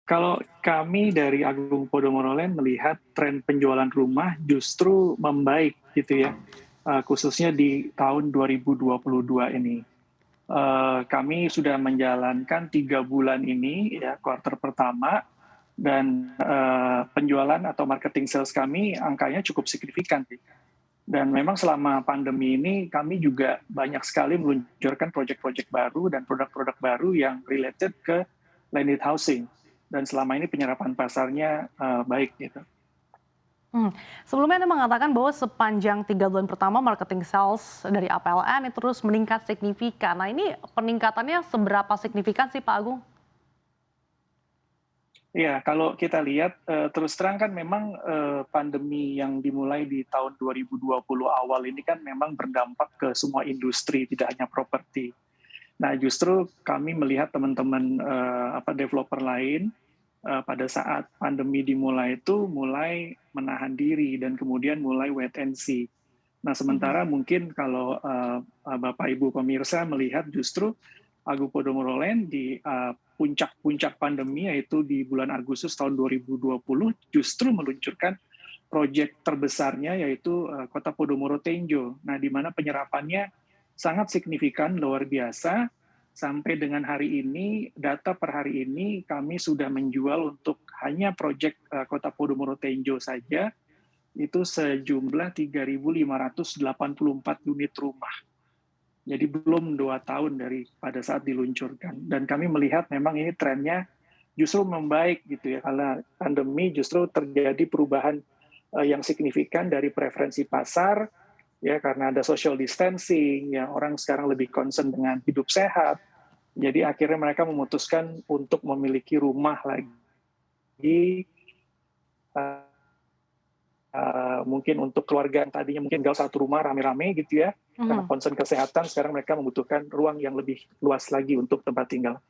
Kalau kami dari Agung Podomoro Land melihat tren penjualan rumah justru membaik gitu ya, khususnya di tahun 2022 ini. Kami sudah menjalankan 3 bulan ini ya kuartal pertama dan penjualan atau marketing sales kami angkanya cukup signifikan. Dan memang selama pandemi ini kami juga banyak sekali meluncurkan proyek-proyek baru dan produk-produk baru yang related ke landed housing. Dan selama ini penyerapan pasarnya baik gitu. Hmm. Sebelumnya Anda mengatakan bahwa sepanjang 3 bulan pertama marketing sales dari APLN itu terus meningkat signifikan. Nah ini peningkatannya seberapa signifikan sih Pak Agung? Iya, kalau kita lihat terus terang kan memang pandemi yang dimulai di tahun 2020 awal ini kan memang berdampak ke semua industri, tidak hanya properti. Nah, justru kami melihat teman-teman developer lain pada saat pandemi dimulai itu mulai menahan diri dan kemudian mulai wait and see. Nah, Mhm. sementara mungkin kalau Bapak Ibu pemirsa melihat justru Agung Podomoro Land di puncak-puncak pandemi yaitu di bulan Agustus tahun 2020 justru meluncurkan proyek terbesarnya yaitu Kota Podomoro Tenjo. Nah, di mana penyerapannya sangat signifikan, luar biasa. Sampai dengan hari ini, data per hari ini kami sudah menjual untuk hanya proyek Kota Podomoro Tenjo saja, itu sejumlah 3.584 unit rumah. Jadi belum 2 tahun dari pada saat diluncurkan. Dan kami melihat memang ini trennya justru membaik gitu ya, karena pandemi justru terjadi perubahan yang signifikan dari preferensi pasar, ya karena ada social distancing, ya orang sekarang lebih concern dengan hidup sehat. Jadi akhirnya mereka memutuskan untuk memiliki rumah lagi, mungkin untuk keluarga yang tadinya mungkin tinggal satu rumah rame-rame gitu ya, karena Mhm. concern kesehatan, sekarang mereka membutuhkan ruang yang lebih luas lagi untuk tempat tinggal.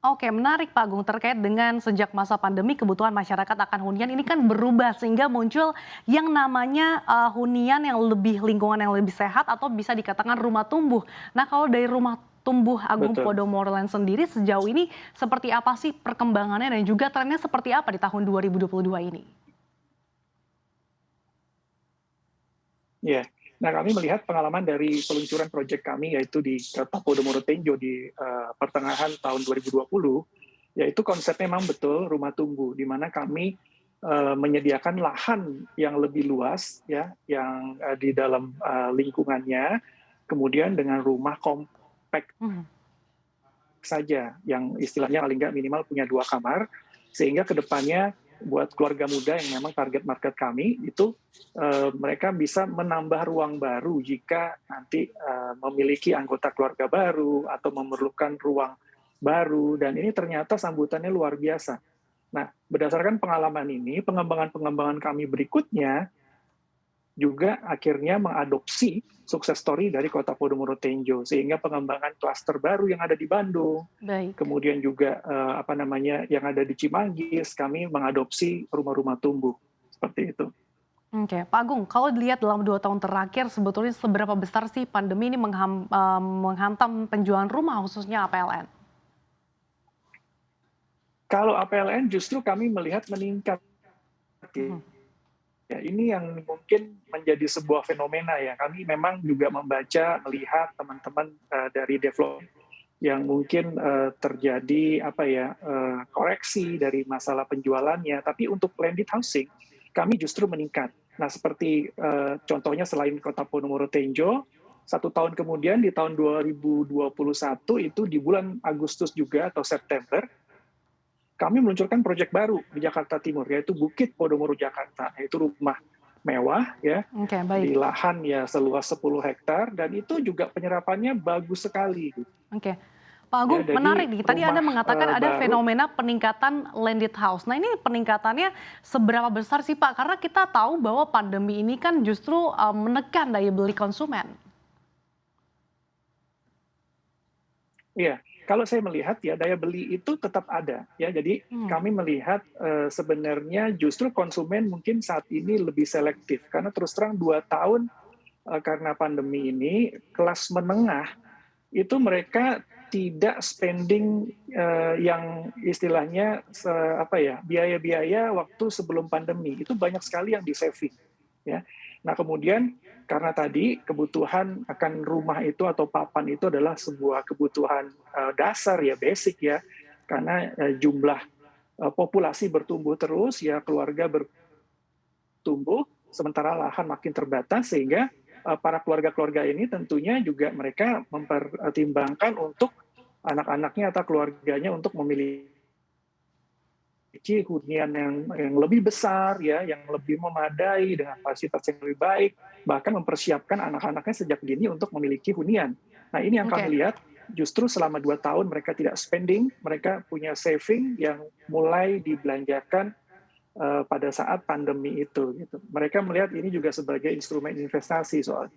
Oke, menarik Pak Agung, terkait dengan sejak masa pandemi kebutuhan masyarakat akan hunian ini kan berubah sehingga muncul yang namanya hunian yang lebih lingkungan yang lebih sehat atau bisa dikatakan rumah tumbuh. Nah, kalau dari rumah tumbuh Agung Betul. Podomoro Land sendiri sejauh ini seperti apa sih perkembangannya dan juga trennya seperti apa di tahun 2022 ini? Ya. Nah, kami melihat pengalaman dari peluncuran proyek kami yaitu di Kota Podomoro Tenjo di pertengahan tahun 2020, yaitu konsepnya memang betul rumah tumbuh, di mana kami menyediakan lahan yang lebih luas ya, yang di dalam lingkungannya, kemudian dengan rumah kompak Mhm. saja, yang istilahnya paling nggak minimal punya 2 kamar, sehingga kedepannya buat keluarga muda yang memang target market kami itu mereka bisa menambah ruang baru jika nanti memiliki anggota keluarga baru atau memerlukan ruang baru, dan ini ternyata sambutannya luar biasa. Nah, berdasarkan pengalaman ini, pengembangan-pengembangan kami berikutnya juga akhirnya mengadopsi sukses story dari Kota Podomoro Tenjo, sehingga pengembangan klaster baru yang ada di Bandung, Baik. kemudian juga yang ada di Cimanggis, kami mengadopsi rumah-rumah tumbuh seperti itu. Oke, Pak Agung, kalau dilihat dalam 2 tahun terakhir sebetulnya seberapa besar sih pandemi ini menghantam penjualan rumah khususnya APLN? Kalau APLN justru kami melihat meningkat. Mhm. Ya, ini yang mungkin menjadi sebuah fenomena ya. Kami memang juga membaca, melihat teman-teman dari development yang mungkin terjadi koreksi dari masalah penjualannya, tapi untuk landed housing kami justru meningkat. Nah, seperti contohnya selain Kota Podomoro Tenjo, 1 tahun kemudian di tahun 2021 itu di bulan Agustus juga atau September, kami meluncurkan proyek baru di Jakarta Timur, yaitu Bukit Podomoro Jakarta, yaitu rumah mewah ya, Oke, baik. di lahan ya seluas 10 hektar, dan itu juga penyerapannya bagus sekali. Oke. Pak Ya, Agung, menarik jadi nih. Tadi Anda rumah mengatakan ada baru, fenomena peningkatan landed house. Nah, ini peningkatannya seberapa besar sih, Pak? Karena kita tahu bahwa pandemi ini kan justru menekan daya beli konsumen. ya kalau saya melihat ya daya beli itu tetap ada ya. Jadi Hmm. kami melihat sebenarnya justru konsumen mungkin saat ini lebih selektif karena terus terang 2 tahun karena pandemi ini kelas menengah itu mereka tidak spending yang istilahnya biaya-biaya waktu sebelum pandemi. Itu banyak sekali yang di-saving ya. Nah, kemudian karena tadi kebutuhan akan rumah itu atau papan itu adalah sebuah kebutuhan dasar ya, basic ya. Karena jumlah populasi bertumbuh terus ya, keluarga bertumbuh sementara lahan makin terbatas, sehingga para keluarga-keluarga ini tentunya juga mereka mempertimbangkan untuk anak-anaknya atau keluarganya untuk memiliki hunian yang lebih besar ya, yang lebih memadai dengan fasilitas yang lebih baik, bahkan mempersiapkan anak-anaknya sejak dini untuk memiliki hunian. Nah, ini yang kami Oke. lihat, justru selama 2 tahun mereka tidak spending, mereka punya saving yang mulai dibelanjakan pada saat pandemi itu gitu. Mereka melihat ini juga sebagai instrumen investasi soalnya.